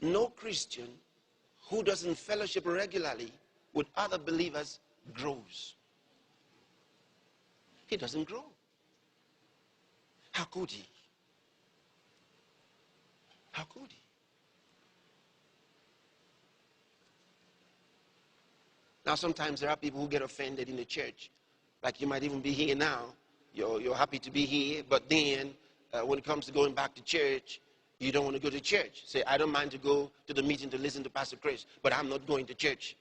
no Christian who doesn't fellowship regularly with other believers grows. He doesn't grow. How could he? How could he? Now, sometimes there are people who get offended in the church. Like you might even be here now. You're happy to be here, but then when it comes to going back to church, you don't want to go to church. Say, I don't mind to go to the meeting to listen to Pastor Chris, but I'm not going to church.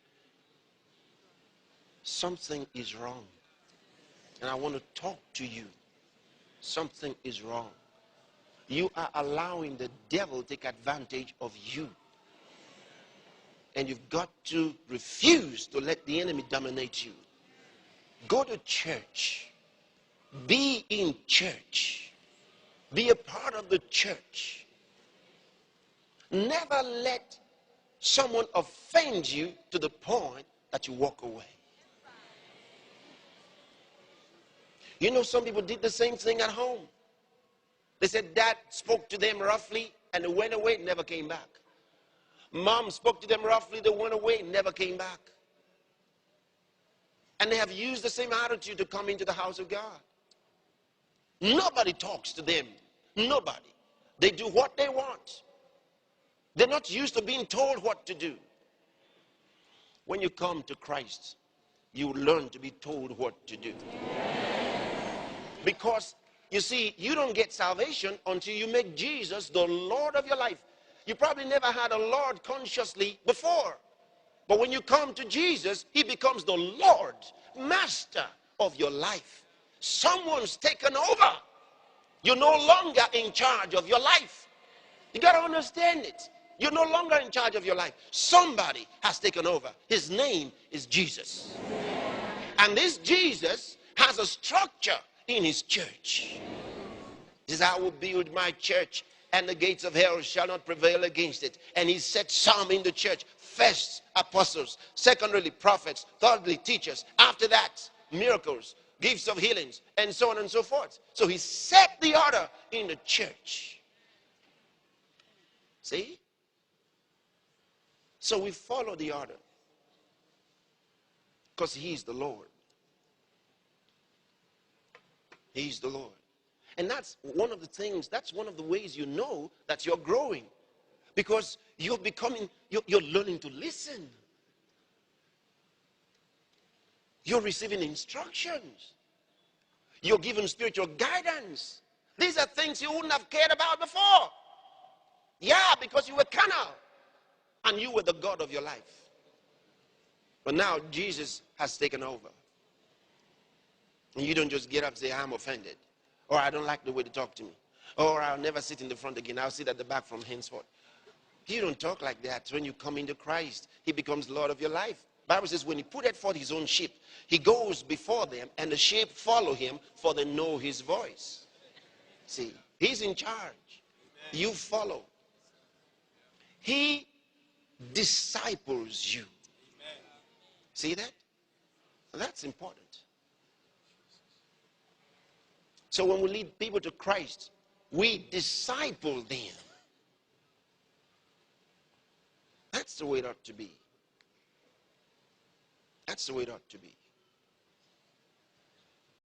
Something is wrong. And I want to talk to you. Something is wrong. You are allowing the devil to take advantage of you. And you've got to refuse to let the enemy dominate you. Go to church. Be in church. Be a part of the church. Never let someone offend you to the point that you walk away. You know, some people did the same thing at home. They said dad spoke to them roughly and they went away, never came back. Mom spoke to them roughly, they went away, never came back. And they have used the same attitude to come into the house of God. Nobody talks to them. Nobody. They do what they want. They're not used to being told what to do. When you come to Christ, you learn to be told what to do. Because, you see, you don't get salvation until you make Jesus the Lord of your life. You probably never had a Lord consciously before. But when you come to Jesus, he becomes the Lord, master of your life. Someone's taken over. You're no longer in charge of your life. You got to understand it. You're no longer in charge of your life. Somebody has taken over. His name is Jesus. And this Jesus has a structure in his church. He says, I will build my church and the gates of hell shall not prevail against it. And he set some in the church. First, apostles. Secondly, prophets. Thirdly, teachers. After that, miracles, gifts of healings, and so on and so forth. So he set the order in the church. See? So we follow the order. Because he's the Lord. He's the Lord. And that's one of the things, that's one of the ways you know that you're growing. Because you're learning to listen. You're receiving instructions. You're given spiritual guidance. These are things you wouldn't have cared about before. Yeah, because you were carnal. And you were the God of your life. But now Jesus has taken over. And you don't just get up and say, I'm offended. Or I don't like the way they talk to me. Or I'll never sit in the front again. I'll sit at the back from henceforth. You don't talk like that. When you come into Christ, he becomes Lord of your life. The Bible says when he putteth forth his own sheep, he goes before them and the sheep follow him, for they know his voice. See, he's in charge. You follow. He disciples you. See that? That's important. So when we lead people to Christ, we disciple them. That's the way it ought to be. That's the way it ought to be.